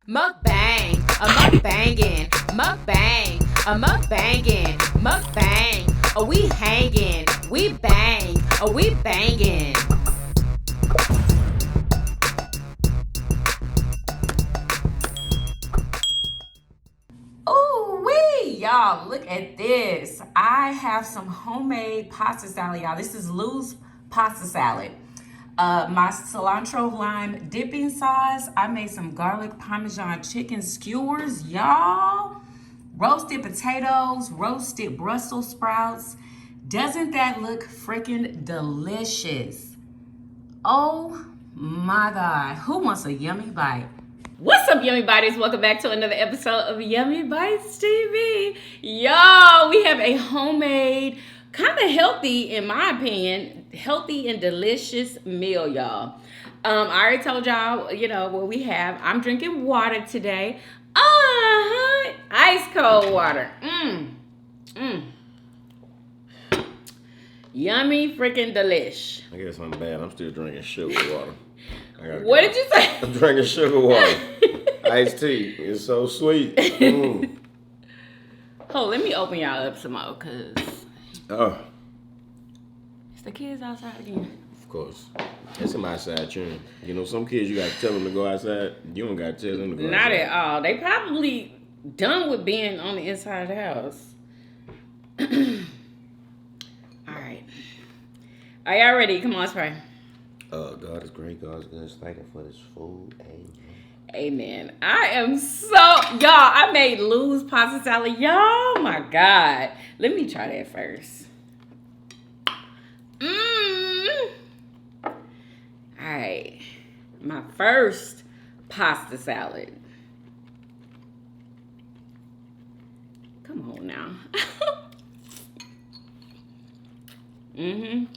Mukbang, a mukbangin', mukbang, a mukbangin', mukbang. We hangin', we bang, we bangin'. Ooh wee, y'all, look at this. I have some homemade pasta salad, y'all. This is Lou's pasta salad. My cilantro lime dipping sauce. I made some garlic parmesan chicken skewers, y'all. Roasted potatoes, roasted Brussels sprouts. Doesn't that look freaking delicious? Oh my God. Who wants a yummy bite? What's up, Yummy Biters? Welcome back to another episode of Yummybitestv. Y'all, we have a homemade, kind of healthy, in my opinion, healthy and delicious meal, y'all. I already told y'all, what we have. I'm drinking water today. Ice cold water. Yummy freaking delish. I guess I'm bad. I'm still drinking sugar water. What did you say? I'm drinking sugar water. Iced tea. It's so sweet. Oh, let me open y'all up some more, cause it's the kids outside again. Of course. It's some outside children. You know, some kids you gotta tell them to go outside. You don't gotta tell them to go outside. Not at all. They probably done with being on the inside of the house. All right. Are y'all ready? Come on, let's pray. God is great. God is good. Thank you for this food. Amen. Amen. I am y'all, I made Lou's pasta salad. Y'all, my God. Let me try that first. All right. My first pasta salad. Come on now. Mmm.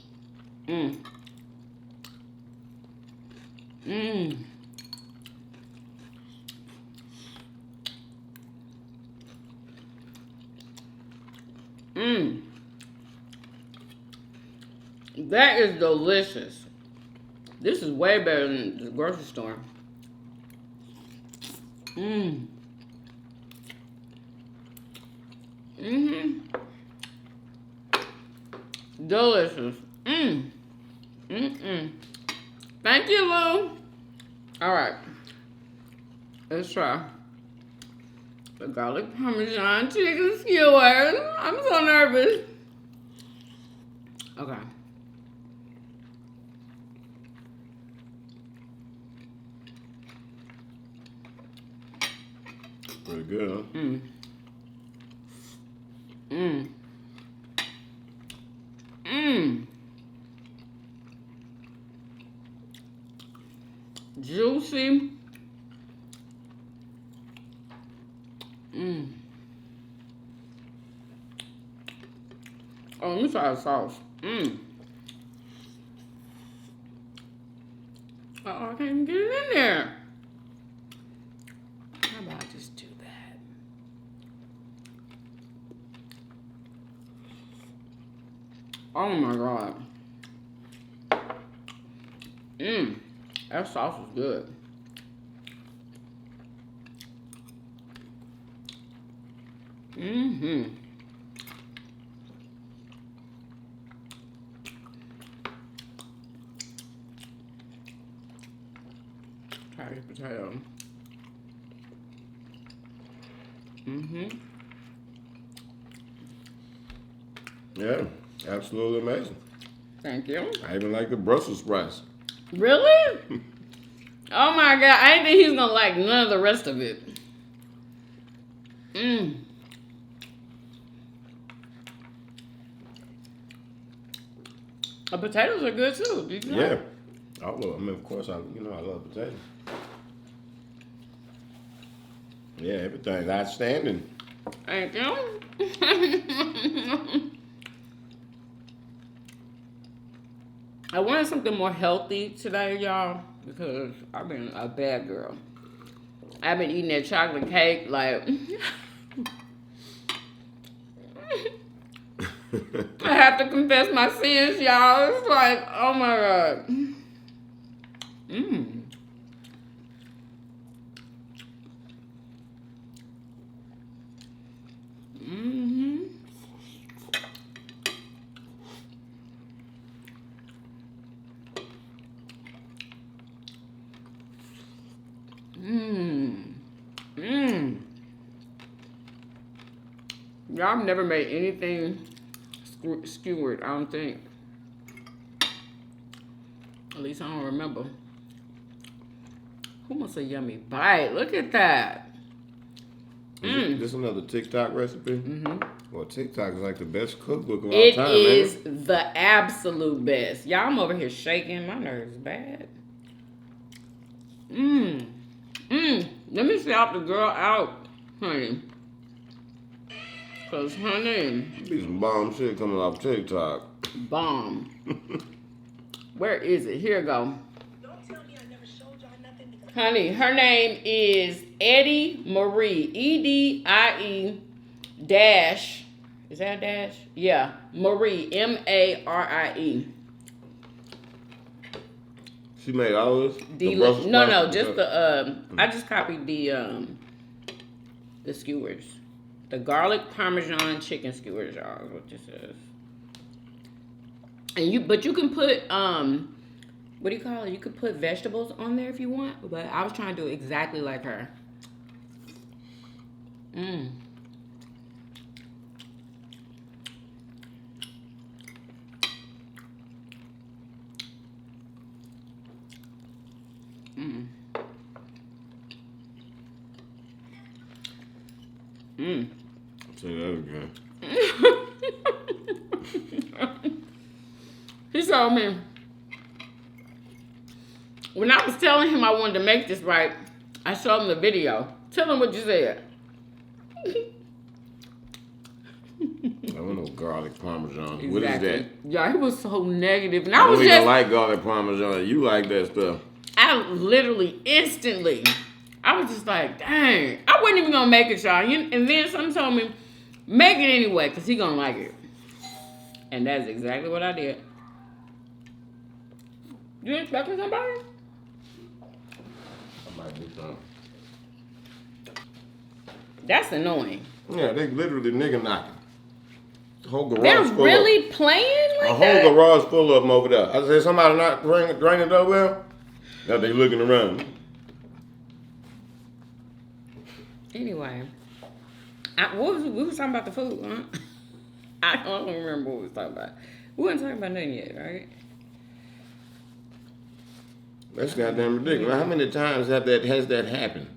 That is delicious. This is way better than the grocery store. Delicious. Thank you, Lou. All right. Let's try the garlic parmesan chicken skewers. I'm so nervous. Okay. Pretty good, huh? Juicy. Oh, let me try the sauce. Oh, I can't even get it in there. How about I just do that? Oh my God. That sauce is good. Try the potato. Yeah, absolutely amazing. Thank you. I even like the Brussels sprouts. Really? Oh my God, I didn't think he was gonna like none of the rest of it. The potatoes are good too. Did you know? Yeah. I mean, of course, I love potatoes. Yeah, everything's outstanding. Thank you. I wanted something more healthy today, y'all, because I've been a bad girl. I've been eating that chocolate cake, like... I have to confess my sins, y'all. It's like, oh my God. Y'all never made anything skewered, I don't think. At least I don't remember. Who wants a yummy bite? Look at that. This another TikTok recipe? Mm-hmm. Well, TikTok is like the best cookbook of all It time, is man. the absolute best. Y'all, I'm over here shaking. My nerves bad. Let me shout the girl out, honey. Cause honey, Be some bomb shit coming off TikTok. bomb. Where is it? Here we go. Don't tell me I never showed y'all nothing because Honey, her name is Eddie Marie. EDIE dash. Is that a dash? Yeah. Marie. MARIE. She made all this? No, just the I just copied the skewers. The garlic parmesan chicken skewers, y'all, is what this is. And but you can put what do you call it? You could put vegetables on there if you want, but I was trying to do exactly like her. Say that again. He told me when I was telling him I wanted to make this right, I showed him the video. Tell him what you said. I don't know garlic parmesan. Exactly. What is that? Yeah, he was so negative, and I I was don't even just like garlic parmesan. You like that stuff. I literally instantly, I was just like, dang, I wasn't even gonna make it, y'all. And then someone told me, make it anyway, cause he gonna like it. And that's exactly what I did. You expecting somebody? I might do something. That's annoying. Yeah, they literally nigga knocking. The whole garage They're full really playing of, like a whole that? garage full of them over there. I said, somebody not drain the doorbell? Now they looking around. Anyway, we was talking about the food, huh? I don't remember what we was talking about. We wasn't talking about nothing yet, right? That's goddamn ridiculous. How many times has that happened?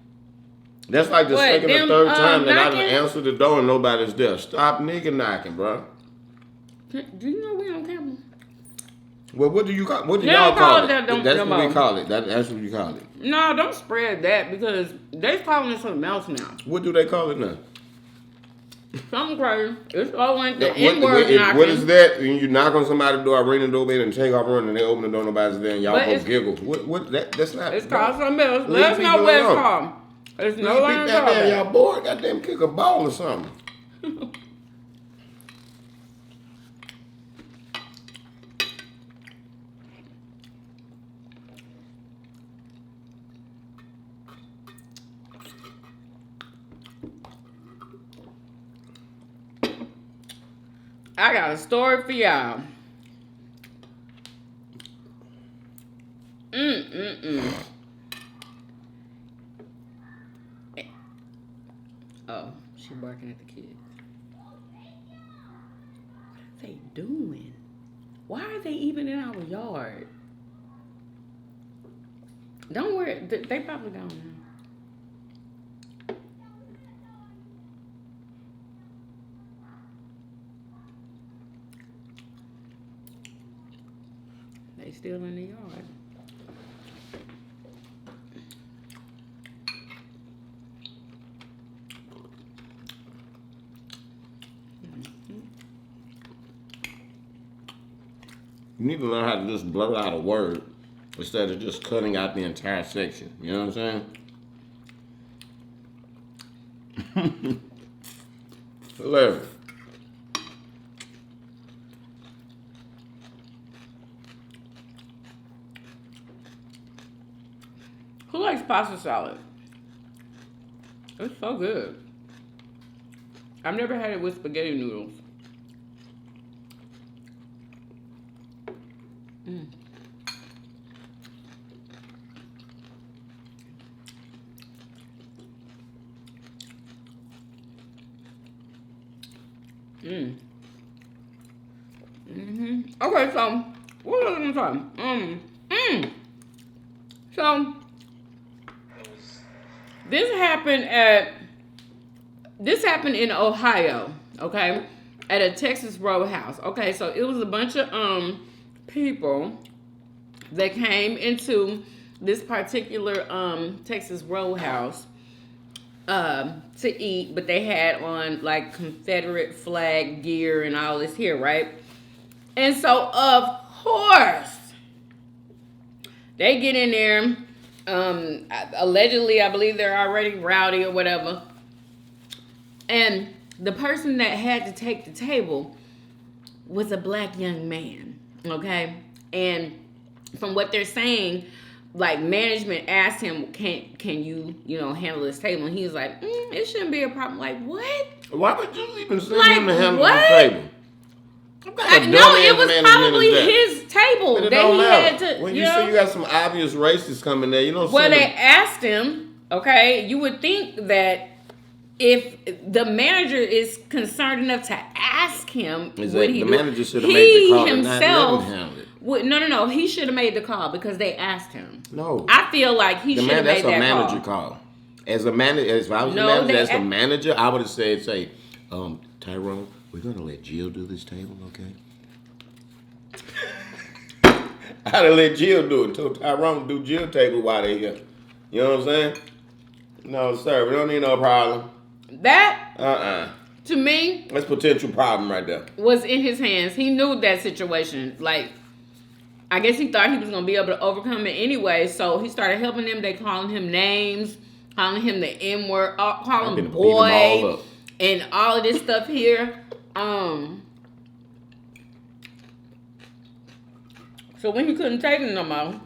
That's like the What, second or them, third time that I've knocking? answered the door and nobody's there. Stop nigga knocking, bro. Do you know we on camera? Well, what do you call? What do They y'all don't call call it? it that, don't- That's no what we more. call it. That's what you call it. No, don't spread that because they calling it something else now. What do they call it now? Something crazy. It's all like the What, N-word knocking. what is that? When you knock on somebody's door, ring the doorbell, and take off running, and they open the door, nobody's there, and y'all But both it's- giggle. What? That's not. It's called something else. Leave Let us know people what it's alone. called. It's no You longer beat that called man, that. y'all bored. Goddamn, kick a ball or something. I got a story for y'all. Oh, she barking at the kids. What are they doing? Why are they even in our yard? Don't worry, they probably don't know. They still in the yard. You need to learn how to just blur out a word instead of just cutting out the entire section. You know what I'm saying? Hilarious. Who likes pasta salad? It's so good. I've never had it with spaghetti noodles. Okay, so what was I gonna say? So this happened in Ohio, okay, at a Texas Roadhouse. Okay, so it was a bunch of people that came into this particular Texas Roadhouse to eat, but they had on like Confederate flag gear and all this here, right? And so of course they get in there. Allegedly, I believe they're already rowdy or whatever. And the person that had to take the table was a black young man, okay? And from what they're saying, like management asked him, can you handle this table? And he was like, it shouldn't be a problem. Like, what? Why would you even send Like, him to handle what? the table? No, it was probably his table But it that don't he matter. had to. When you see you got some obvious racists coming there, you don't Well, send they them. asked him, okay, you would think that if the manager is concerned enough to ask him, would he the do manager it? should have made the call and not let himself him handle it. no, he should have made the call because they asked him. No. I feel like he should have made that That's a manager call. As a manager, if I was a manager, as the manager, I would have said, Tyrone, we're going to let Jill do this table, okay? I'd have let Jill do it until Tyrone do Jill table while they here. You know what I'm saying? No, sir, we don't need no problem. That, to me, that's potential problem right there. Was in his hands. He knew that situation. Like, I guess he thought he was going to be able to overcome it anyway, so he started helping them. They calling him names, calling him the N-word, calling him boy, and all of this stuff here. So when he couldn't take it no more,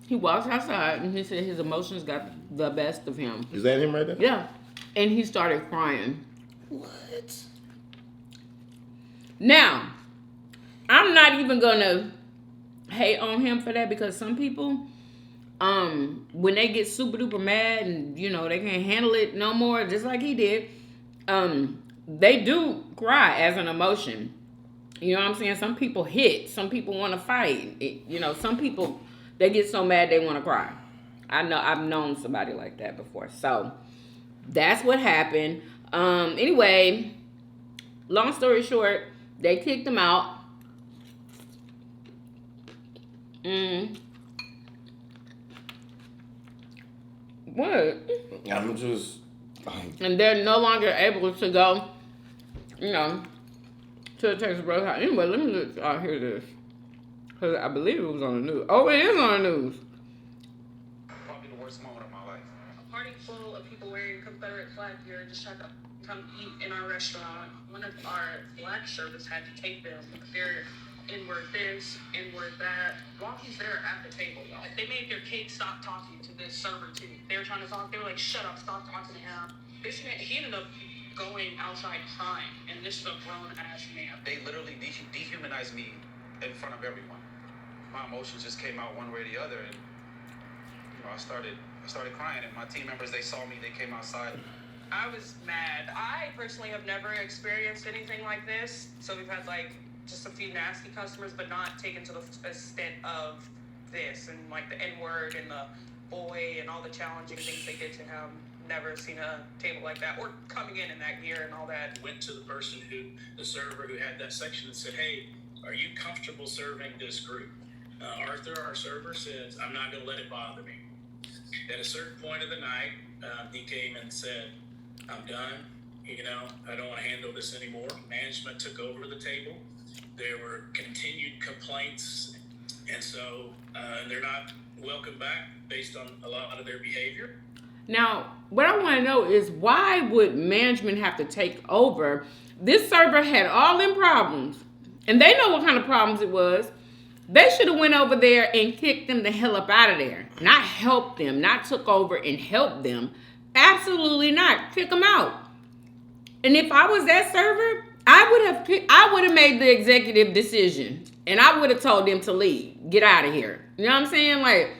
he walks outside and he said his emotions got the best of him. Is that him right there? Yeah. And he started crying. What? Now, I'm not even gonna hate on him for that because some people, when they get super duper mad and they can't handle it no more, just like he did, they do cry as an emotion. You know what I'm saying? Some people hit. Some people want to fight. Some people, they get so mad they want to cry. I've known somebody like that before. So that's what happened. Anyway, long story short, they kicked him out. What? I'm just. And they're no longer able to go, to the Texas Roadhouse. Anyway, let me let y'all hear this. Because I believe it was on the news. Oh, it is on the news. Probably the worst moment of my life. A party full of people wearing Confederate flag gear just tried to come eat in our restaurant. One of our black servers had to take them. They're N-word this, N-word that. While he's there at the table, y'all, they made their kid stop talking to this server too. They were trying to talk. They were like, "Shut up! Stop talking to him." This man, he ended up going outside crying, and this is a grown-ass man. They literally dehumanized me in front of everyone. My emotions just came out one way or the other, and I started crying. And my team members, they saw me, they came outside. I was mad. I personally have never experienced anything like this. So we've had like just a few nasty customers, but not taken to the extent of this and like the N-word and the boy and all the challenging things they did to him. Never seen a table like that or coming in that gear and all that. Went to the person the server who had that section and said, "Hey, are you comfortable serving this group?" Arthur, our server, says, "I'm not going to let it bother me." At a certain point of the night, he came and said, "I'm done. I don't want to handle this anymore." Management took over the table. There were continued complaints, and so they're not welcome back based on a lot of their behavior. Now, what I want to know is why would management have to take over? This server had all them problems, and they know what kind of problems it was. They should have went over there and kicked them the hell up out of there. Not helped them, not took over and helped them. Absolutely not. Kick them out. And if I was that server, I would have made the executive decision, and I would have told them to leave. Get out of here. You know what I'm saying? Like,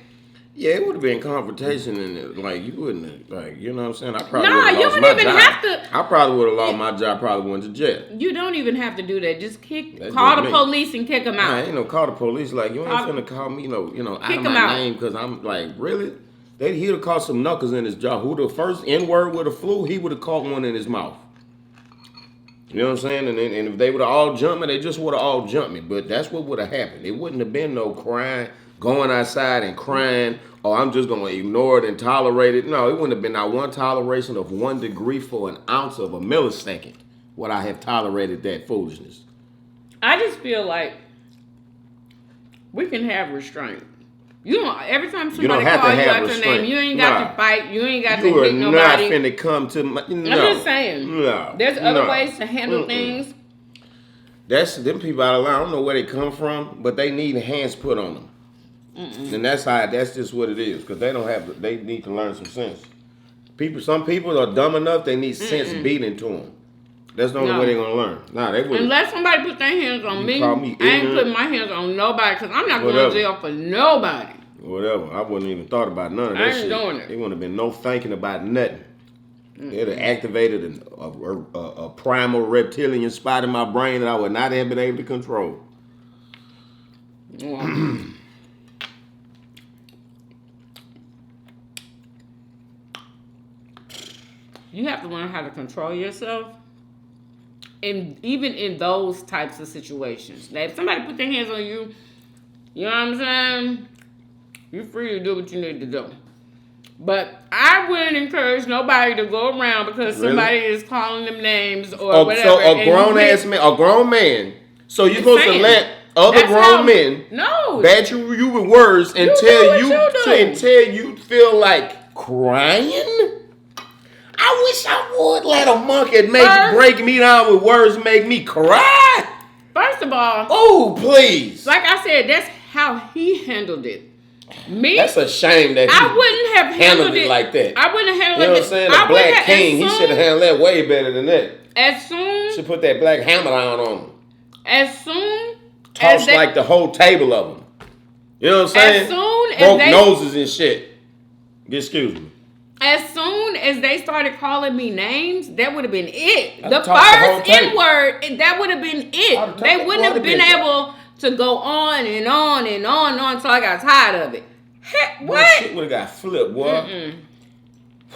Yeah, it would have been confrontation in it. Like, you wouldn't have, like, you know what I'm saying? I probably Nah, would have you lost don't my even job. have to- I probably would have lost my job, probably went to jail. You don't even have to do that. Just That's call just the me. police and kick them I out. ain't no call the police. Like, you ain't Call- finna call me, out Kick of 'em my out. name because I'm like, really? He'd have caught some knuckles in his jaw. Who the first N-word would have flew, he would have caught one in his mouth. You know what I'm saying? And if they would have all jumped me, they just would have all jumped me. But that's what would have happened. It wouldn't have been no crying, going outside and crying, or I'm just going to ignore it and tolerate it. No, it wouldn't have been not one toleration of 1 degree for an ounce of a millisecond would I have tolerated that foolishness. I just feel like we can have restraint. You don't. Every time You don't somebody have to calls you have out your restraint. name, you ain't got Nah. to fight. You ain't got You to are hit not nobody. finna come to my... No. I'm just saying. No. There's other No. ways to handle things. That's them people out of line. I don't know where they come from, but they need hands put on them. And that's just what it is, because they don't have. They need to learn some sense. Some people are dumb enough. They need sense beat into them. That's the only way they're gonna learn. Nah, they wouldn't. Unless somebody put their hands on me, call me I ain't ignorant. putting my hands on nobody because I'm not going Whatever. to jail for nobody. Whatever. I wouldn't even thought about none of that I ain't shit. doing it. It wouldn't have been no thinking about nothing. It'd have activated a primal reptilian spot in my brain that I would not have been able to control. Well, you have to learn how to control yourself. And even in those types of situations. Now, if somebody put their hands on you, you know what I'm saying? You're free to do what you need to do. But I wouldn't encourage nobody to go around because somebody is calling them names or whatever. So and a you grown man. So you're supposed to saying. let other That's grown how- men No. badge you with words do until what you you do. until you feel like crying. I wish I would let a monkey break me down with words and make me cry. First of all, Oh, please. like I said, that's how he handled it. Me, That's a shame that I he wouldn't have handled it like that. I wouldn't have handled You know it. what I'm saying? I The wouldn't Black have- King, he should have handled that way better than that. As soon Should put that black hammer down on him. as soon Toss as they, like the whole table of them. You know what I'm saying? As soon as Broke they- noses and shit. Excuse me. as soon as they started calling me names, that would have been it. I'd The have tossed the whole first table. N word, that would have been I'd it. have They tossed wouldn't have the been bitch. able to go on and on and on and on until I got tired of it. Heck, Boy, what? shit would have got flipped, boy. Mm-mm.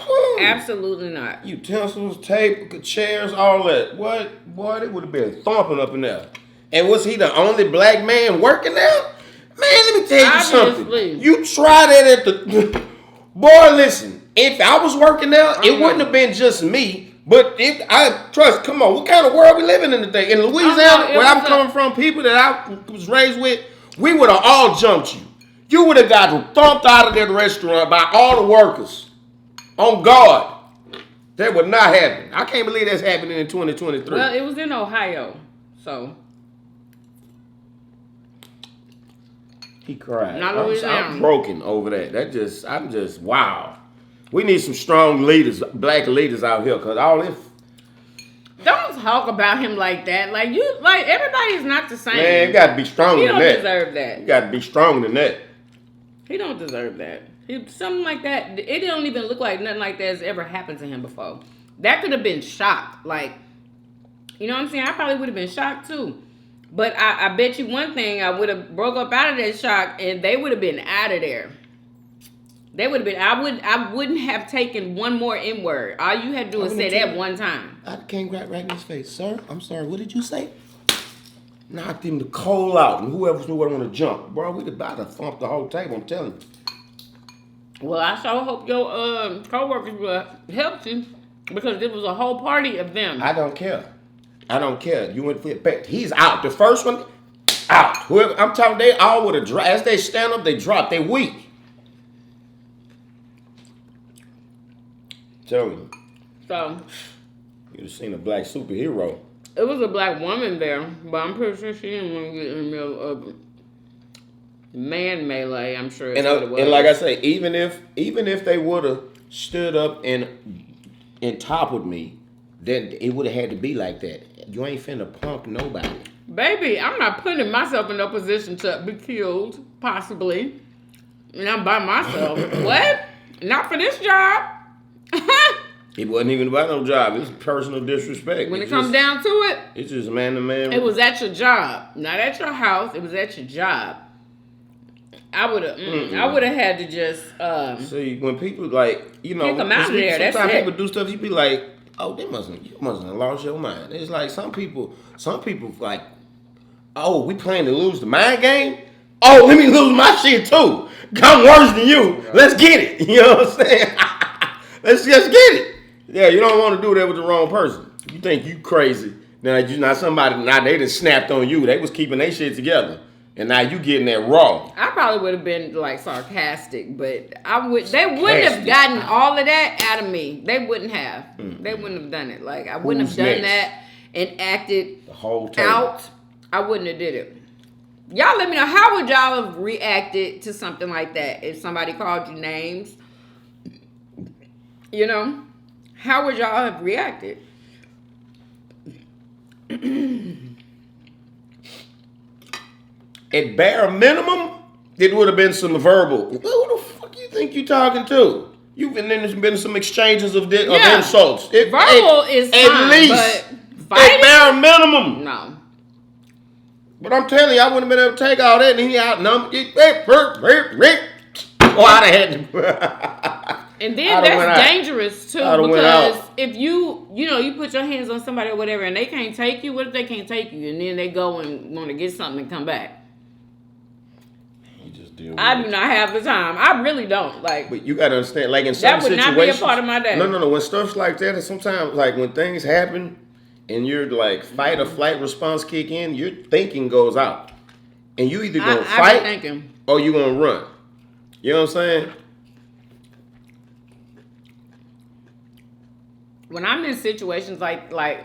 Whew. Absolutely not. Utensils, tape, chairs, all that. What? Boy, it would have been thumping up in there. And was he the only black man working there? Man, let me tell you Obviously. something. You try that at the... Boy, listen. If I was working there, it wouldn't have been just me. But come on, what kind of world we living in today? In Louisiana, where I'm coming from, people that I was raised with, we would have all jumped you. You would have got thumped out of that restaurant by all the workers. On God. That would not happen. I can't believe that's happening in 2023. Well, it was in Ohio, so. He cried. Not I'm Louisiana. broken over that. I'm just, wow. We need some strong leaders, black leaders out here, because all this... Don't talk about him like that. Like everybody is not the same. Man, you got to be stronger He than don't that. deserve that. You got to be stronger than that. He don't deserve that. Something like that. It don't even look like nothing like that has ever happened to him before. That could have been shock. Like, you know what I'm saying? I probably would have been shocked too. But I bet you one thing, I would have broke up out of that shock and they would have been out of there. They would have been, I wouldn't have taken one more N-word. All you had to do is say that one time. I came right in his face. Sir, I'm sorry, what did you say? Knocked him the coal out, and whoever knew I want to jump. Bro, we'd about to thump the whole table, I'm telling you. Well, I sure hope your co-workers will help you because there was a whole party of them. I don't care. You went for it. He's out. The first one, out. Whoever I'm talking, they all would have dropped. As they stand up, they drop. They weak. Telling you. So You'd have seen a black superhero. it was a black woman there, but I'm pretty sure she didn't want to get in the middle of man melee. I'm sure. And, What it was. and like I say, even if they would have stood up and toppled me, then it would have had to be like that. You ain't finna punk nobody. Baby, I'm not putting myself in a position to be killed, possibly. And I'm by myself. What? Not for this job. It wasn't even about no job. It's personal disrespect. When it comes down to it, it's just man to man. it was at your job, not at your house. It was at your job. I would have had to just see when people like kick them out of there. That's sometimes it. people do stuff. You be like, oh, you mustn't have lost your mind. It's like some people like, oh, we playing to lose the mind game. Oh, let me lose my shit too. I'm worse than you. Let's get it. You know what I'm saying? Let's just get it. Yeah, you don't want to do that with the wrong person. You think you crazy. Now they just snapped on you. They was keeping their shit together. And now you getting that raw. I probably would have been like sarcastic, but they wouldn't have gotten all of that out of me. They wouldn't have. Mm-hmm. They wouldn't have done it. Like I wouldn't have done that and acted the whole time out. I wouldn't have did it. Y'all let me know, how would y'all have reacted to something like that if somebody called you names? You know? How would y'all have reacted? At bare minimum, it would have been some verbal. Who the fuck you think you talking to? You've been some exchanges of insults. Verbal is fine, at least but at bare minimum. No. But I'm telling you, I wouldn't have been able to take all that and he outnumbered. Oh, I'd have had to. And then that's dangerous too, because if you put your hands on somebody or whatever and they can't take you, what if they can't take you and then they go and want to get something and come back? You just deal with I do not have the time. I really don't. Like, but you gotta understand, like in some situations, that would not be a part of my day. No. When stuff's like that, and sometimes like when things happen and you're like fight or flight response kick in, your thinking goes out, and you either gonna fight or you gonna run. You know what I'm saying? When I'm in situations like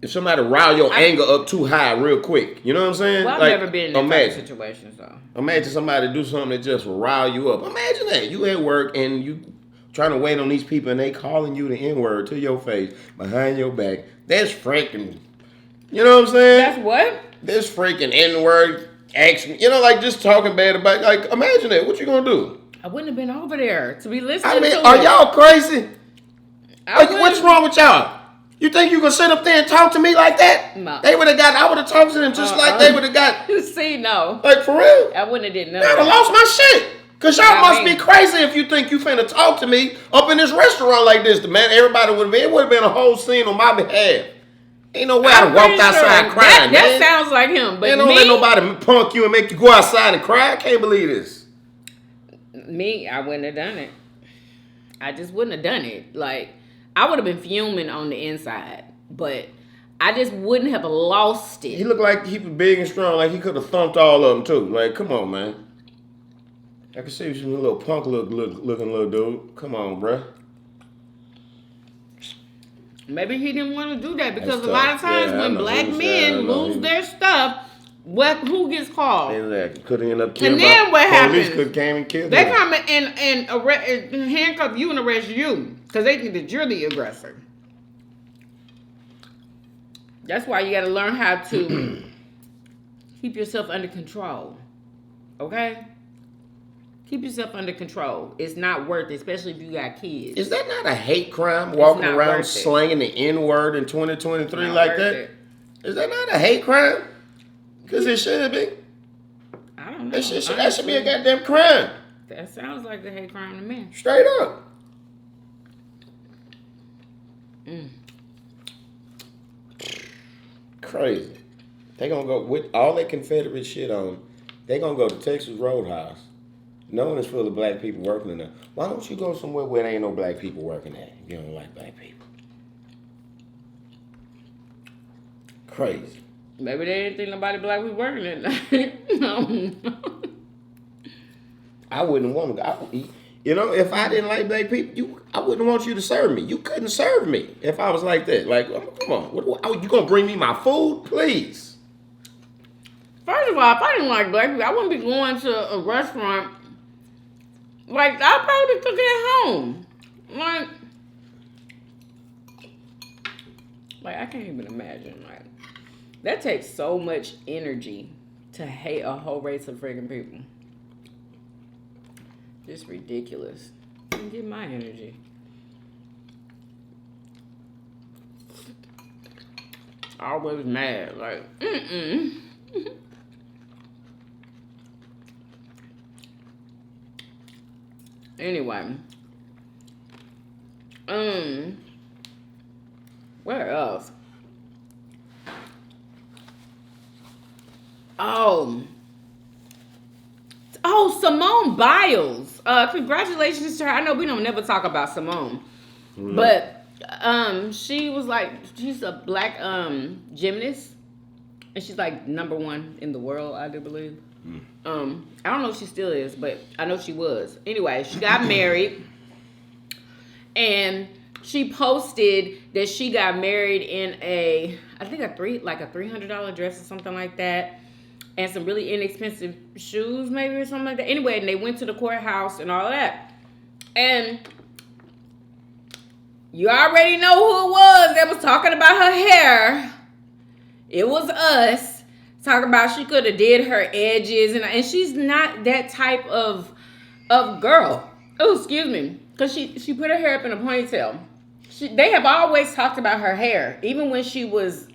if somebody rile your anger up too high real quick, you know what I'm saying? Well, I've never been in that type of situation, so. Imagine somebody do something that just rile you up. Imagine that. You at work and you trying to wait on these people and they calling you the N-word to your face, behind your back. That's freaking, you know what I'm saying? That's what? This freaking N-word action. You know, like just talking bad about, like, imagine that. What you gonna do? I wouldn't have been over there to be listening to are it. y'all crazy? What's wrong with y'all? You think you gonna sit up there and talk to me like that? No. I would have talked to them just like they would have got. See, no. Like, for real? I wouldn't have did I'd have lost my shit. Because y'all must be crazy if you think you finna talk to me up in this restaurant like this. Man, everybody would have been, it would have been a whole scene on my behalf. Ain't no way I'd have walked outside crying, That sounds like him. But don't let nobody punk you and make you go outside and cry. I can't believe this. Me, I wouldn't have done it. I just wouldn't have done it. Like, I would have been fuming on the inside, but I just wouldn't have lost it. He looked like he was big and strong, like he could have thumped all of them too. Like, come on, man. I can see you a little punk looking little dude. Come on, bruh. Maybe he didn't want to do that because a lot of times when black men lose their stuff, who gets called? Exactly. Could end up killing. And then what happens? Police could came and killed They him. come and handcuff you and arrest you because they think that you're the aggressor. That's why you got to learn how to keep yourself under control. Okay? Keep yourself under control. It's not worth it, especially if you got kids. Is that not a hate crime, walking around slanging the N-word in 2023 like that? Is that not a hate crime? Because it should be. I don't know. That should be a goddamn crime. That sounds like a hate crime to me. Straight up. Crazy. They gonna go with all that Confederate shit on. They gonna go to Texas Roadhouse. Knowing it's full of black people working in there. Why don't you go somewhere where there ain't no black people working at if you don't like black people? Crazy. Maybe they didn't think nobody black was working at night. I wouldn't want to. You know, if I didn't like black people, I wouldn't want you to serve me. You couldn't serve me if I was like that. Like, come on. You going to bring me my food? Please. First of all, if I didn't like black people, I wouldn't be going to a restaurant. Like, I'd probably cook it at home. Like, I can't even imagine. Like, that takes so much energy to hate a whole race of freaking people. Just ridiculous. Get my energy. Always mad. Like, Anyway. Where else? Oh, Simone Biles. Congratulations to her. I know we don't never talk about Simone. But she was like, she's a black gymnast. And she's like #1 in the world, I do believe. I don't know if she still is, but I know she was. Anyway, she got married. And she posted that she got married in I think a $300 dress or something like that. And some really inexpensive shoes, maybe, or something like that. Anyway, and they went to the courthouse and all of that. And you already know who it was that was talking about her hair. It was us. Talking about she could have did her edges. And she's not that type of girl. Oh, excuse me. Because she put her hair up in a ponytail. They have always talked about her hair. Even when she was...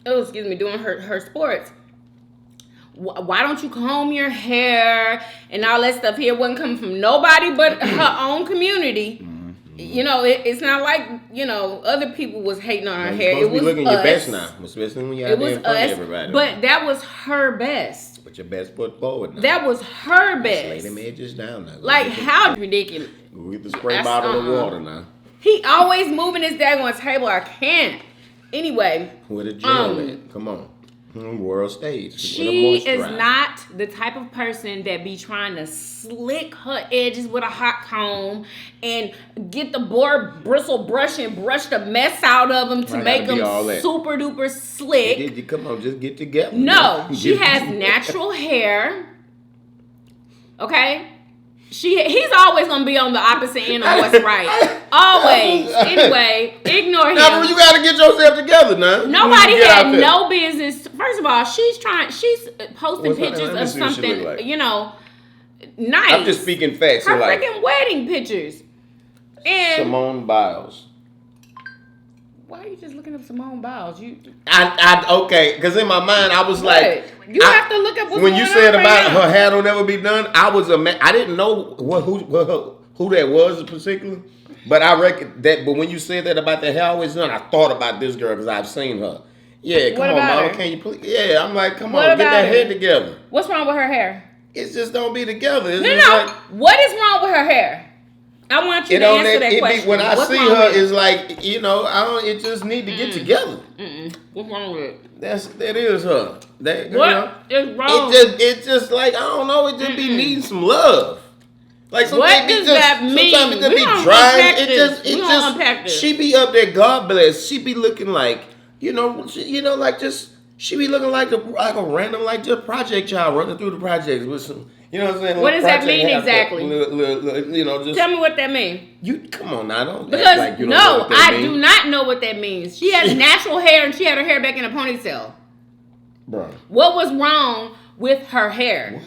doing her sports. Why don't you comb your hair and all that stuff? Here wasn't coming from nobody but her own community. You know, it's not like, other people was hating on her hair. It was looking your best now, especially when you're out there in front of everybody. But that was her best. Put your best foot forward now. That was her best. Lay them edges down now. Like, how ridiculous. Go get the spray bottle of water now. He always moving his daggone table. I can't. Anyway. With a gel in. Come on. World stage. She is not the type of person that be trying to slick her edges with a hot comb and get the board bristle brush and brush the mess out of them to make them super duper slick. Come on, just get together. No, she has natural hair. Okay? He's always gonna be on the opposite end of what's right. Always. Anyway, ignore him. Now, you gotta get yourself together now. Nobody had no business. First of all, she's posting pictures of something, nice. I'm just speaking facts. Her freaking wedding pictures. And Simone Biles. why are you just looking up Simone Biles? Okay, because in my mind I was like, you have to look up what's when you going said on about right now. her hair don't ever be done. I didn't know who that was in particular, but I reckon that. But when you said that about the hair always done, I thought about this girl because I've seen her. Yeah, come on, mama, can you please? Yeah, I'm like, come on, get that head together. What's wrong with her hair? It just don't be together. It's No. What is wrong with her hair? I want you to answer that question. When I see her, it's like, it just need to get together. What's wrong with it? That is her. What is wrong? It just like, I don't know, it just be needing some love. Like what does that mean? Sometimes it We be gonna dry. unpack this. She be up there, God bless. She be looking like, like just, she be looking like a random, like just project child running through the projects with some, you know what I'm saying? What does that mean exactly? Just tell me what that means. You come on now, don't because act like you don't know what that means. do not know what that means. She has natural hair and she had her hair back in a ponytail. Bro, what was wrong with her hair?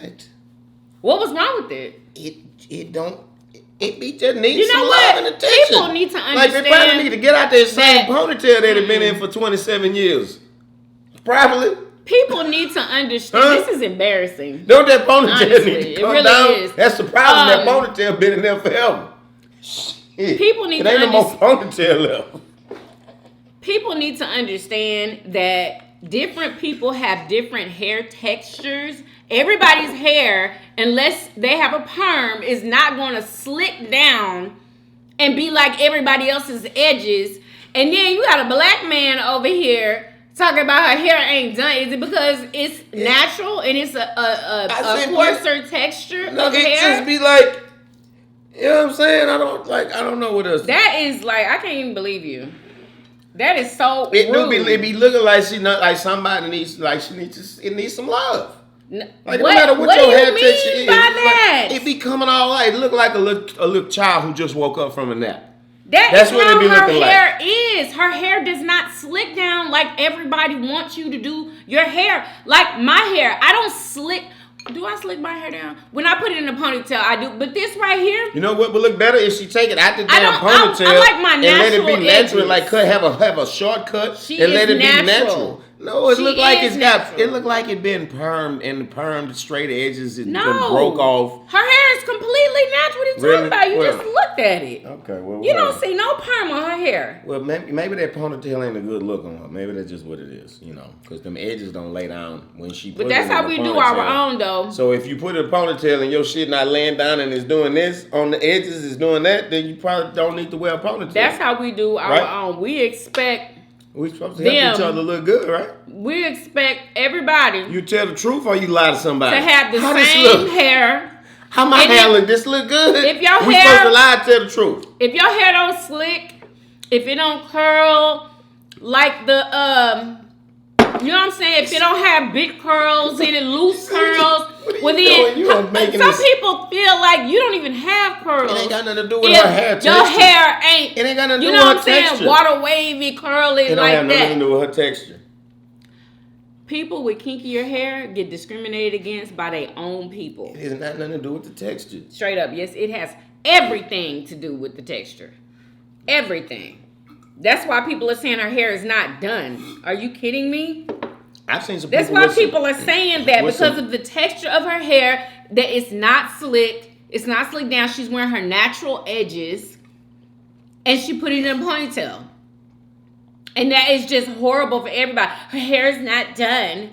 What was wrong with it? It be just needs some love and attention. People need to understand. Like they probably need to get out that same ponytail that had been in for 27 years. Probably. People need to understand. This is embarrassing. Don't that ponytail need to come really down? Is. That's surprising. That ponytail been in there forever. Shit. People need to understand. It ain't no more ponytail left. People need to understand that different people have different hair textures. Everybody's hair, unless they have a perm, is not going to slick down and be like everybody else's edges. And then you got a black man over here talking about her hair ain't done. Is it because it's natural and it's a coarser texture of hair? It just be like, you know what I'm saying? I don't know what else. That is like, I can't even believe you. That is so rude. It be looking like she not like somebody needs it needs some love. Like no matter what your hair texture is, that? Like, it be coming all like it look like a little child who just woke up from a nap. That's what it be looking like. Her hair is. Her hair does not slick down like everybody wants you to do your hair. Like my hair, I don't slick. Do I slick my hair down? When I put it in a ponytail, I do. But this right here, You know what would look better if she take it out the damn don't- ponytail I like my and let it natural be natural, edges. like have a shortcut She and is let it be natural. natural. No, it She look like is it's got. natural. It look like it been permed and the permed straight edges and no, broke off. Her hair is completely natural. What are you Really? talking about? You Well, just looked at it. Okay, well, You whatever. don't see no perm on her hair. Well, maybe that ponytail ain't a good look on her. Maybe that's just what it is, you know, because them edges don't lay down when she. But put that's it in how the we do ponytail. our own, though. So if you put a ponytail and your shit not laying down and it's doing this on the edges, is doing that, then you probably don't need to wear a ponytail. That's how we do our Right? own. We expect we supposed to help each them. other look good, right? everybody You tell the truth or you lie to somebody. to have the How this same look? hair. How my And hair if- look? This look good. if your we hair- supposed to lie and tell the truth. If your hair don't slick, if it don't curl like the you know what I'm saying? If it don't have big curls in it, loose curls, What are you well doing? then You are making some this- people feel like you don't even have curls. It ain't got nothing to do with If her hair texture. your hair ain't, It ain't got nothing to you do know with what her I'm saying? texture. Water wavy, curly It don't like have nothing to that. do with her texture. People with kinkier hair get discriminated against by their own people. It has nothing to do with the texture. Straight up, yes, it has everything to do with the texture. Everything. That's why people are saying her hair is not done. Are you kidding me? I've seen some That's people why with some- people are saying that with because some- of the texture of her hair, that it's not slick. It's not slicked down. She's wearing her natural edges. And she put it in a ponytail. And that is just horrible for everybody. Her hair is not done.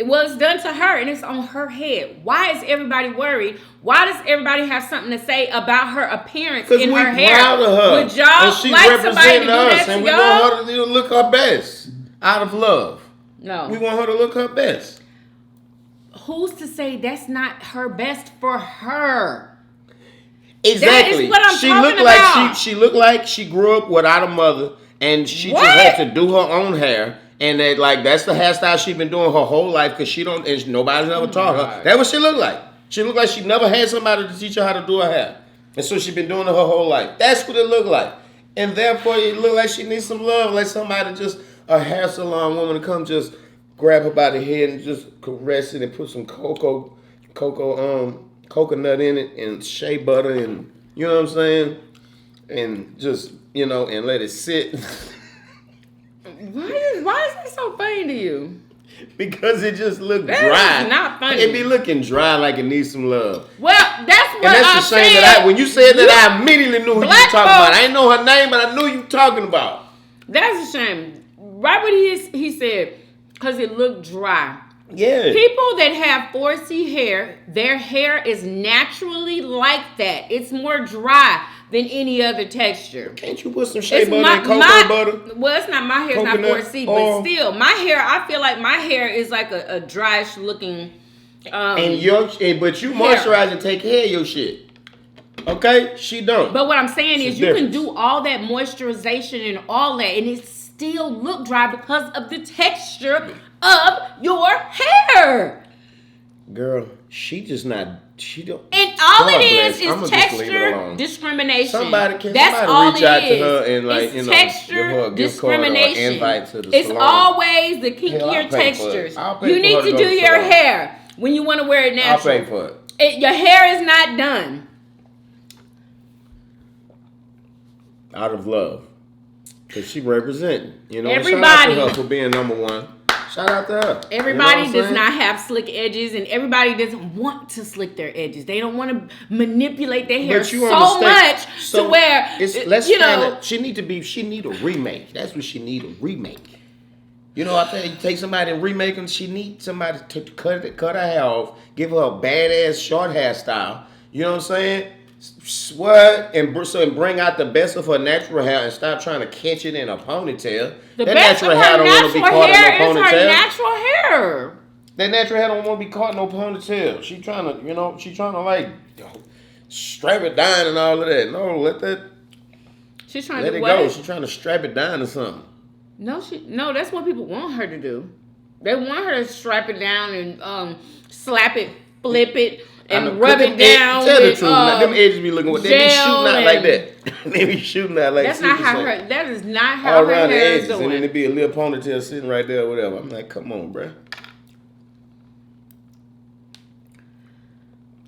Well, it's done to her and it's on her head. Why is everybody worried? Why does everybody have something to say about her appearance Because in we her hair? proud of her. Would y'all and she's like somebody to representing do us. that to And we y'all? want her to look her best out of love. No. We want her to look her best. Who's to say that's not her best for her? Exactly. what I'm she talking looked like about. she looked like she grew up without a mother and she What? just had to do her own hair. And that, like, that's the hairstyle she's been doing her whole life because she don't, and nobody's ever taught her. God. That's what she looked like. She looked like she never had somebody to teach her how to do her hair. And so she's been doing it her whole life. That's what it looked like. And therefore, it looked like she needs some love, like somebody just, a hair salon woman to come just grab her by the head and just caress it and put some coconut in it and shea butter and, you know what I'm saying? And just, you know, and let it sit. Why is that so funny to you? Because it just looked That dry. is not funny. It be looking dry like it needs some love. Well, that's what And that's I'm the shame saying. that when you said that, I immediately knew who you were Black talking about. folks- I didn't know her name, but I knew you were talking about. That's a shame. Right what he said, because it looked dry. Yeah. People that have 4C hair, their hair is naturally like that. It's more dry than any other texture. Can't you put some shea butter and cocoa butter? Well, it's not my hair, it's not Coconut 4C, oil. but still, my hair, I feel like my hair is like a dryish looking. But you hair. moisturize and take care of your shit. Okay? She don't. But what I'm saying It's is a you can difference. do all that moisturization and all that, and it still look dry because of the texture of your hair. Girl, she just not, she don't. And all God it bless. is I'ma just leave it texture alone. discrimination. Somebody That's all reach it out is. to her and, like, It's you know, texture give her a gift card or discrimination. invite to the It's salon. always the Hell, I'll kinkier pay for it. textures. I'll pay You for need her to to do go to the your salon. hair when you want to wear it I'll natural. pay for it. Your hair is not done. Out of love. Because she representing. You know, Everybody- shout out to her for being number one. Shout out to her. Everybody You know what I'm does saying? not have slick edges, and everybody doesn't want to slick their edges. They don't want to manipulate their hair But you so understand- much so to where let's you find know. it. She need a remake. That's what she need, a remake. You know, I think you take somebody and remake them. She needs somebody to cut her hair off, give her a badass short hairstyle. You know what I'm saying? What and bring out the best of her natural hair and stop trying to catch it in a ponytail. The That best of natural her hair don't want to be natural caught in hair no is her ponytail. natural hair. That natural hair don't want to be caught in no ponytail. She trying to like strap it down and all of that. No, She's trying let to it do go. what? She's trying to strap it down or something. No, that's what people want her to do. They want her to strap it down and slap it, flip it, and rub it down. Tell the with, truth. Now, them edges be looking. They be gel shooting out like and- that. They be shooting out like. That's not how Super her. That is not Soul. how All her around the hair is edges, and then doing. it be a little ponytail sitting right there or whatever. I'm like, come on, bruh.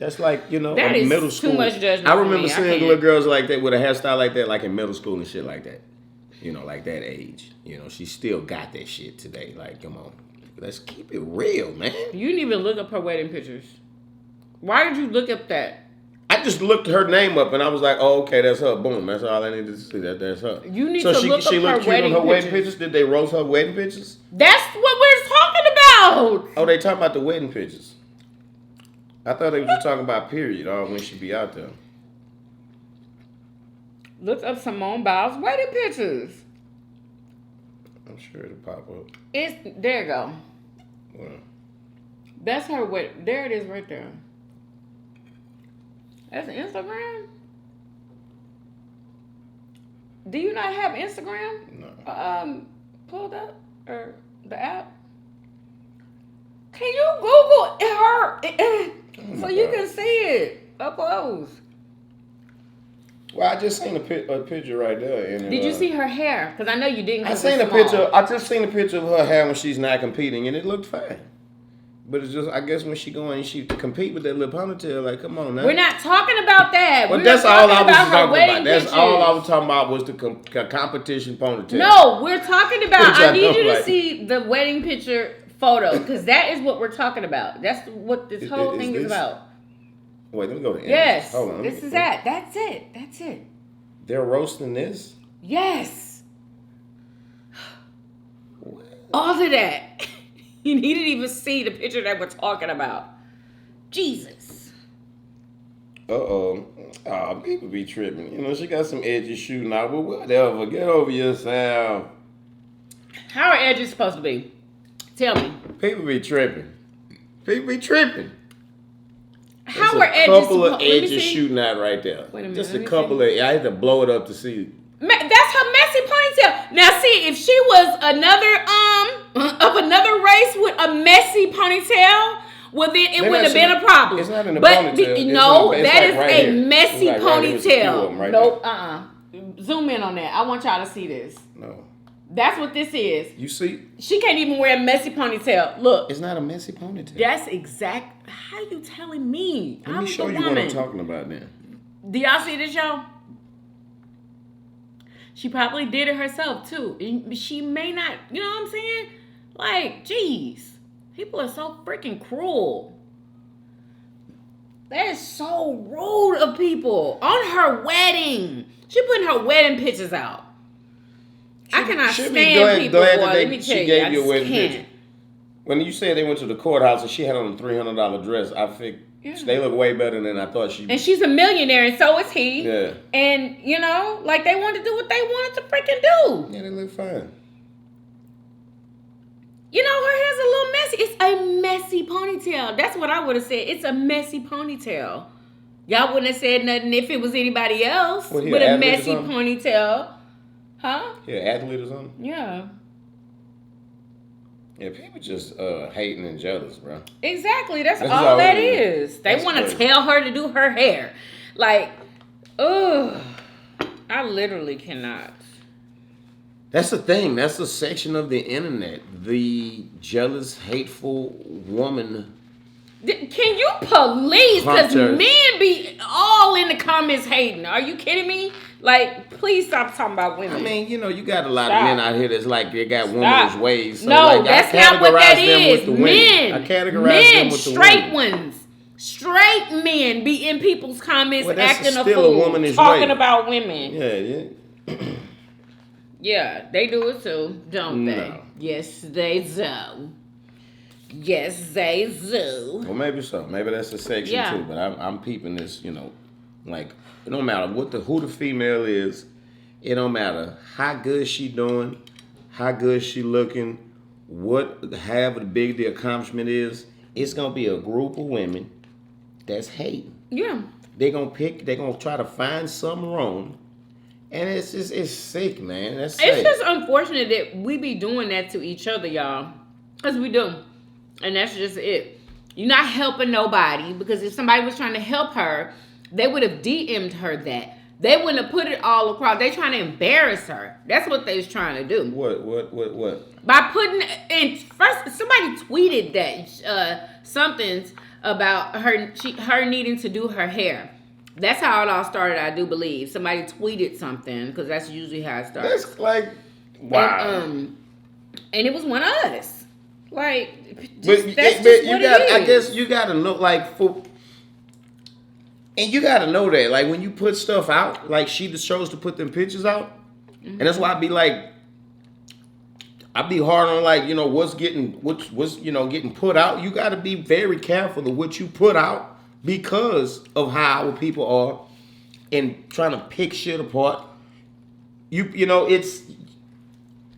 That's like, That in is middle too school. much judgment I for remember me. I seeing can't. little girls like that with a hairstyle like that, like in middle school and shit like that. Like that age. She still got that shit today. Like, come on. Let's keep it real, man. You didn't even look up her wedding pictures. Why did you look up that? I just looked her name up and I was like, oh, okay, that's her. Boom. That's all I needed to see. That's her. You need so to she, look she up looked her cute wedding on her wedding pictures. pictures? Did they roast her wedding pictures? That's what we're talking about. Oh, they talking about the wedding pictures. I thought they were just talking about period or when she be out there. Look up Simone Biles' wedding pictures. I'm sure it'll pop up. There you go. Well, That's her wedding. There it is right there. That's Instagram? Do you not have Instagram? no. Pulled up? Or the app? Can you Google her so you can see it up close? Well, I just seen a picture right there. And Did you see her hair? Because I know you didn't. I 'cause seen it's a picture. small. I just seen a picture of her hair when she's not competing, and it looked fine. But it's just, I guess, when she go and she compete with that little ponytail, like, come on now. We're not talking about that. But We're that's not all I was her talking wedding about. That's pictures. all I was talking about was the competition ponytail. No, we're talking about. Which I I need don't you to like. see the wedding picture photo because that is what we're talking about. That's what this whole thing is this- about. Wait, let me go to images. Yes, Hold on. this is that. That's it. That's it. They're roasting this? Yes. All of that. You didn't even see the picture that we're talking about. Jesus. Uh-oh. Oh, people be tripping. She got some edges shooting out, but whatever. Get over yourself. How are edges supposed to be? Tell me. People be tripping. People be tripping. How There's are edges a couple of supposed to be? edges shooting out right there. Wait a minute, Just let a me couple see. of. I had to blow it up to see. That's her messy ponytail. Now, see, if she was of another race with a messy ponytail, well, then it wouldn't have been a problem. It's not in the but ponytail. No, It's that like is right a here. messy It's like right here. There's a few of them ponytail. right Nope, Zoom in on that. I want y'all to see this. No. That's what this is. You see? She can't even wear a messy ponytail. Look, It's not a messy ponytail. that's exact. How you telling me? Let I'm me show the you woman. what I'm talking about then. Do y'all see this, y'all? She probably did it herself too. And she may not, you know what I'm saying? Like, geez, people are so freaking cruel. That is so rude of people. On her wedding. She putting her wedding pictures out. I cannot Should stand be glad people, that boy. Let me she tell you, gave I you a just wedding can't. picture. When you said they went to the courthouse and she had on a $300 dress, I think they look way better than I thought she. And she's a millionaire, and so is he. Yeah. And, like they wanted to do what they wanted to freaking do. Yeah, they look fine. Her hair's a little messy. It's a messy ponytail. That's what I would have said. It's a messy ponytail. Y'all wouldn't have said nothing if it was anybody else What, he with an a athlete or messy something? ponytail. Huh? Yeah, athlete or something. Yeah. Yeah, people just hating and jealous, bro. Exactly. That's That's all all that it is. They That's want to crazy. tell her to do her hair. Like, ugh. I literally cannot. That's the thing. That's a section of the internet. The jealous, hateful woman. Can you please? Because Hunters. men be all in the comments hating. Are you kidding me? Like, please stop talking about women. I mean, you got a lot Stop. of men out here that's like they got Stop. womanish ways. So No, like, that's I not what that categorize them is. with the women. Men. I categorize men, them with the straight women. ones. Straight men be in people's comments Well, that's acting a still a fool. womanish Talking way. about women. Yeah. Yeah, they do it too, don't they? No. Yes, they do. Yes, they do. Well, maybe so. Maybe that's a section Yeah. too. But I'm peeping this. Like it don't matter who the female is. It don't matter how good she doing, how good she looking, however big the accomplishment is. It's gonna be a group of women that's hating. Yeah. They're gonna try to find something wrong. And it's sick, man. That's sick. It's just unfortunate that we be doing that to each other, y'all. Because we do. And that's just it. You're not helping nobody. Because if somebody was trying to help her, they would have DM'd her that. They wouldn't have put it all across. They trying to embarrass her. That's what they was trying to do. What? By putting in first, somebody tweeted that something's about her needing to do her hair. That's how it all started, I do believe. Somebody tweeted something, because that's usually how it starts. That's like, wow. And it was one of us. Like, But you got. I guess you gotta know, like, and you gotta know that, like, when you put stuff out, like, she just chose to put them pictures out, and that's why I be like, I be hard on, like, you know, what's getting put out. You gotta be very careful of what you put out because of how our people are and trying to pick shit apart. You know, it's.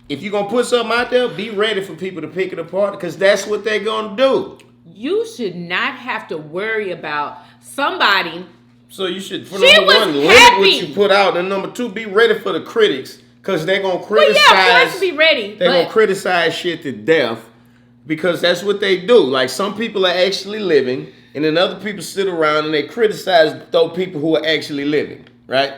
If you're going to put something out there, be ready for people to pick it apart because that's what they're going to do. You should not have to worry about somebody. So you should, for number one, limit what you put out. And number two, be ready for the critics because they're going to criticize. Well, yeah, of course, be ready. They're going to criticize shit to death because that's what they do. Like, some people are actually living and then other people sit around and they criticize those people who are actually living, right?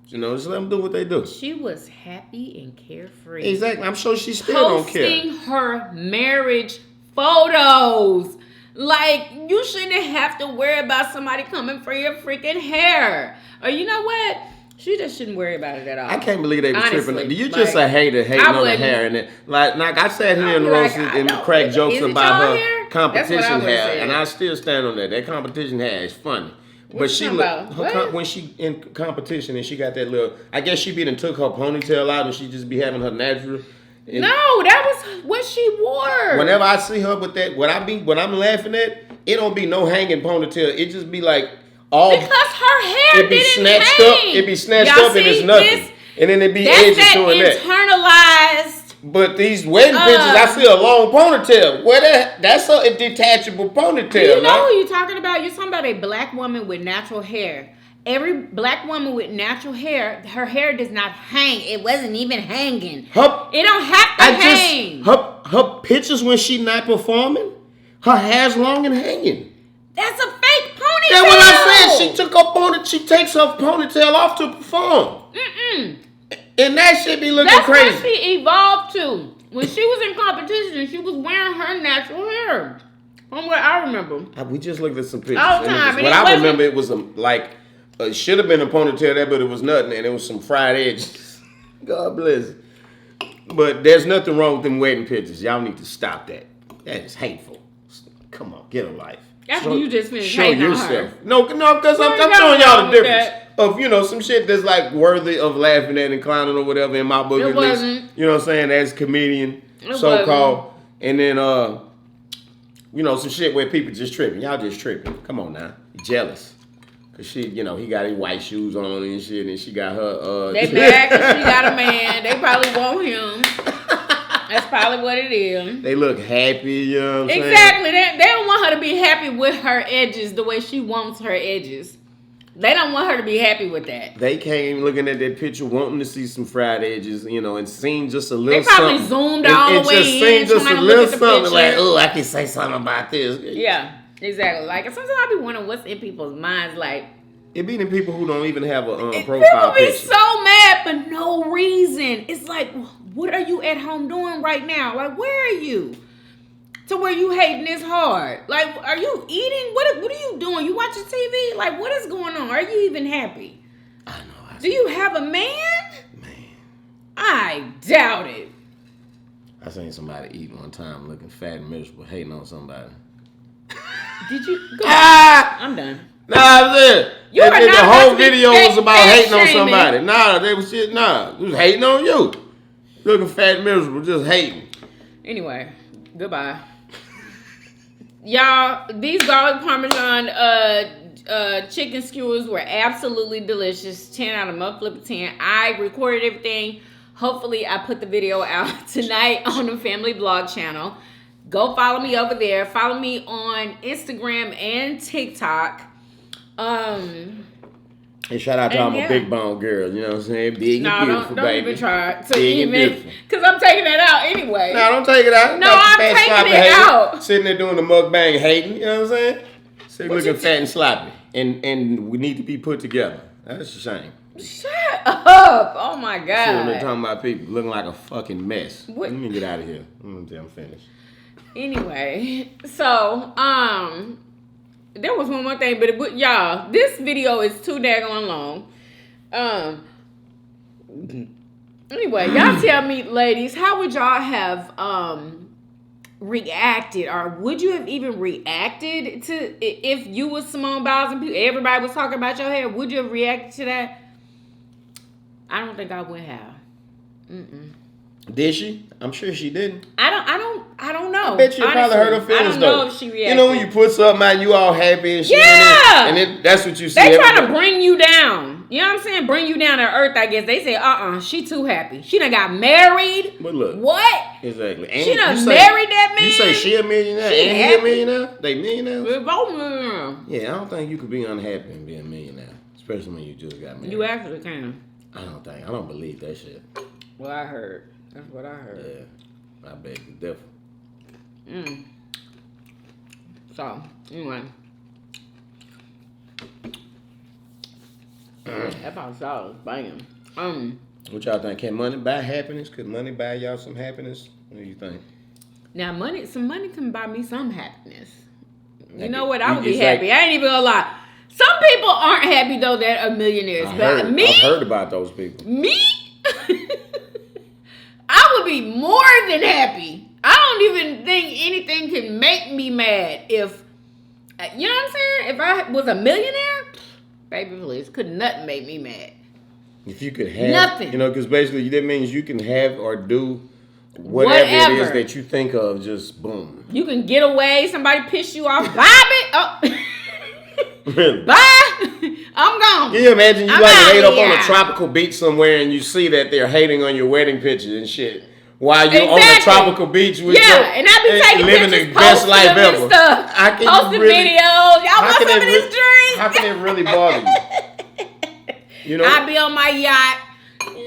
You know, just let them do what they do. She was happy and carefree. Exactly. I'm sure she still don't care. Posting her marriage photos. Like, you shouldn't have to worry about somebody coming for your freaking hair. Or you know what? She just shouldn't worry about it at all. I can't believe they were Honestly, tripping. You just a hater hating on the hair. And it, like I sat here and roasted and cracked jokes about her hair? competition hair. And I still stand on that. That competition hair is funny. But she when she in competition and she got that little, I guess she took her ponytail out and she just be having her natural. No, that was what she wore. Whenever I see her with that, when I'm laughing at, it don't be no hanging ponytail. It just be like all because her hair it be snatched up. It be snatched up and it's nothing. And then it be edges to it. Internalized. But these wedding pictures, I see a long ponytail. That's a detachable ponytail. Do you know who you're talking about? You're talking about a black woman with natural hair. Every black woman with natural hair, her hair does not hang. It wasn't even hanging. It don't have to hang. Her pictures when she not performing, her hair's long and hanging. That's a fake ponytail. That's what I said. She takes her ponytail off to perform. And that shit be looking crazy. That's what she evolved to. When she was in competition, she was wearing her natural hair. From what I remember. We just looked at some pictures. All the time. What I remember, it was should have been a ponytail there, but it was nothing. And it was some fried edges. God bless. But there's nothing wrong with them wedding pictures. Y'all need to stop that. That is hateful. Come on, get a life. After you just finished hating on her. No, because I'm showing y'all the difference. Of, you know, some shit that's like worthy of laughing at and clowning or whatever in my book. It wasn't. You know what I'm saying? As a comedian, so-called. And then, you know, some shit where people just tripping. Y'all just tripping. Come on now. You're jealous. Because she, you know, he got his white shoes on and shit, and she got her, They mad because she got a man. They probably want him. That's probably what it is. They look happy, you know what I'm saying? Exactly. They don't want her to be happy with her edges the way she wants her edges. They don't want her to be happy with that. They came looking at that picture, wanting to see some fried edges, you know, and seen just a little something. They probably something. zoomed all the way in. Just seen just a little something like, oh, I can say something about this. Yeah, exactly. Like, sometimes I be wondering what's in people's minds. Like, it be the people who don't even have a profile people be picture. so mad for no reason. It's like, what are you at home doing right now? Like, where are you? To where you hating this hard? Like, are you eating? What are you doing? You watching TV? Like, what is going on? Are you even happy? I know. Do you have a man? Man. I doubt it. I seen somebody eat one time looking fat and miserable, hating on somebody. Did you? I'm done. Nah, the whole video was about hating on shaming. somebody. Nah, they was shit. Nah, it was hating on you. Looking fat and miserable, just hating. Anyway, goodbye. Y'all, these garlic parmesan chicken skewers were absolutely delicious. 10 out of motherflipper 10. I recorded everything. Hopefully, I put the video out tonight on the family blog channel. Go follow me over there. Follow me on Instagram and TikTok. And shout out to all my big bone girls, you know what I'm saying? Big and beautiful, don't baby. Even try to big even, and beautiful. because I'm taking that out anyway. No, don't take it out. No, I'm taking it out. Sitting there doing the mukbang hating, you know what I'm saying? Sitting looking fat and sloppy. And we need to be put together. That's a shame. Shut up. Oh my God. Sitting there talking about people looking like a fucking mess. What? Let me get out of here. I'm finished. Anyway, so there was one more thing, but y'all, this video is too daggone long. Anyway, y'all tell me, ladies, how would y'all have reacted, or would you have even reacted to if you was Simone Biles and everybody was talking about your hair? Would you have reacted to that? I don't think I would have. Did she? I'm sure she didn't. I don't know. I bet you probably hurt her feelings, I don't though. know if she reacted. You know when you put something out, you all happy and shit. Yeah. And that's what you see. They try to bring you down. You know what I'm saying? Bring you down to earth, I guess. They say, she too happy. She done got married. But look. What? Exactly. And she done married that man. You say she a millionaire She and he a millionaire? They millionaires? We're both millionaires. Yeah, I don't think you could be unhappy and be a millionaire. Especially when you just got married. You actually can. I don't believe that shit. Well, I heard. That's what I heard. Yeah. I beg the devil. So, anyway. That about solid. Banging. What y'all think? Can money buy happiness? Could money buy y'all some happiness? What do you think? Now, some money can buy me some happiness. You Like know what? I would be it's happy. I ain't even gonna lie. Some people aren't happy though that are millionaires. But me, I've heard about those people. Me, I would be more than happy. I don't even think anything can make me mad if, you know what I'm saying? If I was a millionaire, baby, please, could nothing make me mad. If you could have nothing, you know, because basically that means you can have or do whatever it is that you think of. Just boom. You can get away. Somebody piss you off. Bob it. Oh. Really? Bye. I'm gone. Can you imagine you I'm like out laid up here. on a tropical beach somewhere and you see that they're hating on your wedding pictures and shit while you're on the tropical beach with and I be taking living pictures, the best posting life them and ever. stuff. Posting videos. Y'all want some of this drink? How can it really bother you? You know, I be on my yacht.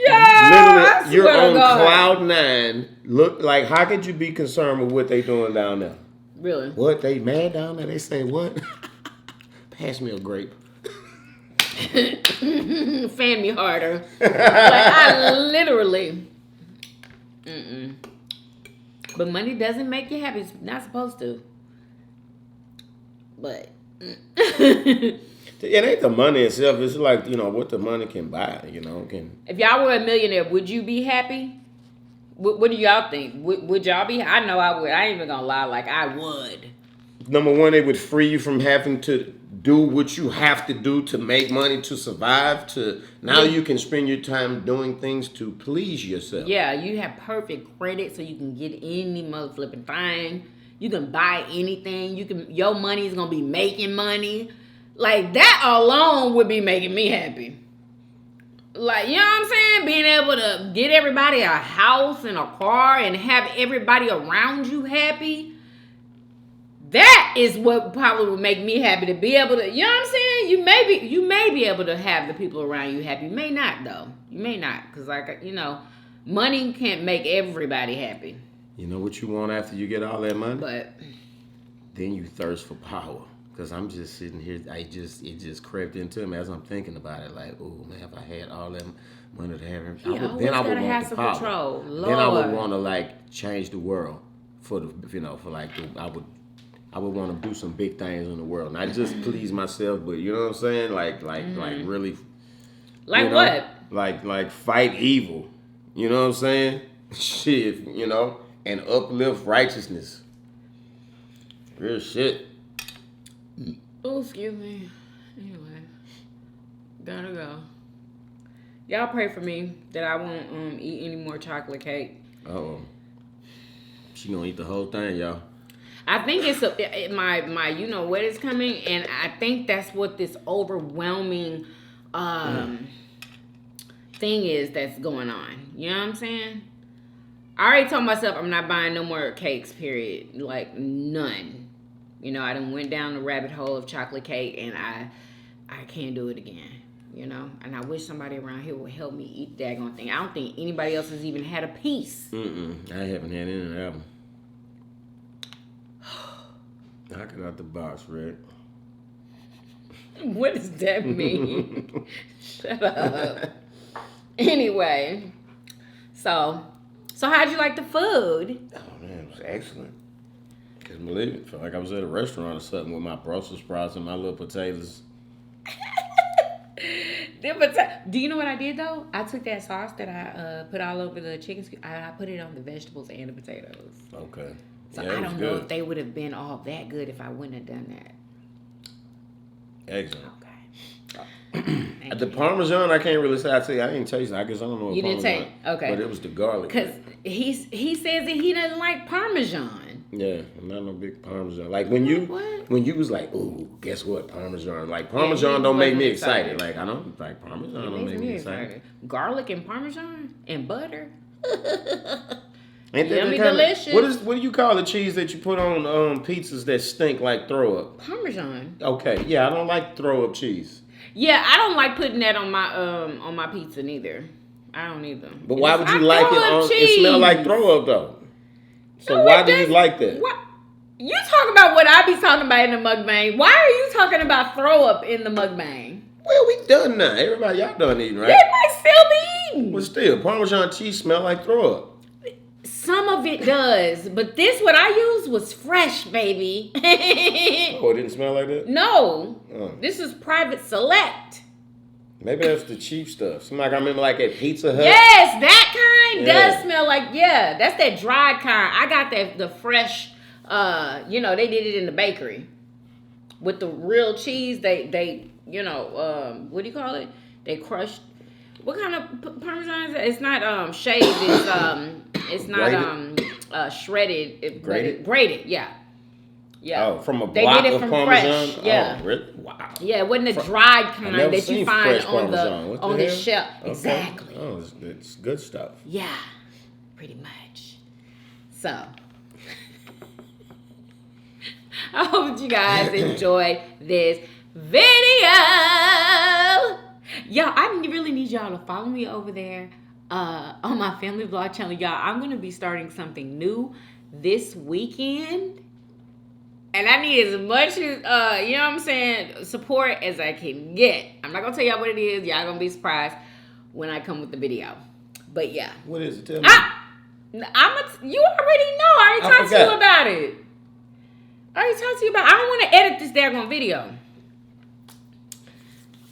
Yeah, literally, you're on cloud 9. Look, like, how could you be concerned with what they doing down there? Really? What, they mad down there? They say what? Pass me a grape. Fan me harder. Like, I literally. But money doesn't make you happy. It's not supposed to. But. It ain't the money itself. It's like, you know, what the money can buy, you know. If y'all were a millionaire, would you be happy? What do y'all think? Would y'all be? I know I would. I ain't even gonna lie. Like, I would. Number one, it would free you from having to do what you have to do to make money to survive. Now you can spend your time doing things to please yourself. Yeah, you have perfect credit, so you can get any mother flipping thing. You can buy anything. Your money is gonna be making money. Like, that alone would be making me happy. Like, you know what I'm saying? Being able to get everybody a house and a car and have everybody around you happy. That is what probably would make me happy, to be able to, you know what I'm saying? You may be able to have the people around you happy. You may not, though. You may not. Because, like, you know, money can't make everybody happy. You know what you want after you get all that money? But then you thirst for power. Because I'm just sitting here, it just crept into me as I'm thinking about it. Like, oh man, if I had all that money to have, then I would want the power. Control. Then I would want to like change the world for the, you know, for like I would want to do some big things in the world, not just please myself, but you know what I'm saying, like really, like, you know, what? Like fight evil. You know what I'm saying? Shit, you know, and uplift righteousness. Real shit. Oh, excuse me. Anyway, gotta go. Y'all pray for me that I won't eat any more chocolate cake. Uh-oh. She gonna eat the whole thing, y'all. I think it's my you know what is coming, and I think that's what this overwhelming thing is that's going on. You know what I'm saying? I already told myself I'm not buying no more cakes, period. Like, none. You know, I done went down the rabbit hole of chocolate cake, and I can't do it again, you know? And I wish somebody around here would help me eat the daggone thing. I don't think anybody else has even had a piece. I haven't had any of that one. Knock it out the box, Red. What does that mean? Shut up. Anyway, so how'd you like the food? Oh, man, it was excellent. Couldn't believe it. Felt like I was at a restaurant or something with my Brussels sprouts and my little potatoes. Do you know what I did though? I took that sauce that I put all over the chicken. I put it on the vegetables and the potatoes. Okay. So Yeah, I it was don't know good. if they would have been all that good if I wouldn't have done that. Excellent. Okay. The Parmesan, I can't really say. I didn't taste it. I guess I don't know what You didn't Parmesan. taste- okay. But it was the garlic. Because he says that he doesn't like Parmesan. Yeah, I'm not no big Parmesan. Like when you What? was like, ooh, guess what? Parmesan. Like Yeah, Parmesan he don't make me wasn't excited. excited. Like I don't like Parmesan. It Don't makes make me me excited. Garlic and Parmesan and butter. Ain't that Yummy the kinda- delicious. What do you call the cheese that you put on pizzas that stink like throw up? Parmesan. Okay, yeah, I don't like throw up cheese. Yeah, I don't like putting that on my pizza neither. I don't either. But why would It's you not like it throw up on? It cheese. smell like throw up though. So No, why it do you doesn't. like that? What? You talking about what I be talking about in the mukbang? Why are you talking about throw up in the mukbang? Well, we done now. Everybody, y'all done eating, right? They might still be eating. But still, Parmesan cheese smell like throw up. Some of it does, but this what I used was fresh, baby. Oh, it didn't smell like that? No, Oh. this is private select. Maybe that's the cheap stuff. Something like I remember like at Pizza Hut. Yes, that kind Yeah. does smell like, yeah, that's that dried kind. I got the fresh, they did it in the bakery. With the real cheese, they what do you call it? They crushed, what kind of Parmesan is it? It's not shaved, it's not shredded. Grated, yeah. Yeah. Oh, from a They block did it of from Parmesan? fresh, yeah. Oh, really? Wow. Yeah, it wasn't the dried kind never that you seen find fresh on Parmesan. What the the hell? shelf. Okay. Exactly. Oh, it's good stuff. Yeah, pretty much. So, I hope you guys enjoyed this video. Y'all, I really need y'all to follow me over there on my family vlog channel. Y'all, I'm going to be starting something new this weekend. And I need as much, support as I can get. I'm not going to tell y'all what it is. Y'all going to be surprised when I come with the video. But yeah. What is it? Tell me. You already know. I already talked to you forgot. about it. I don't want to edit this daggone video.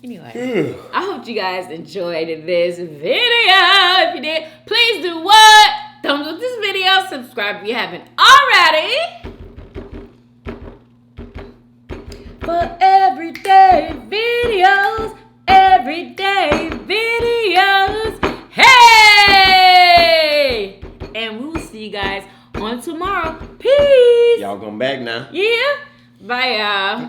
Anyway, I hope you guys enjoyed this video. If you did, please do what? Thumbs up this video. Subscribe if you haven't already. For everyday videos. Hey! And we will see you guys on tomorrow. Peace. Y'all come back now. Yeah. Bye, y'all.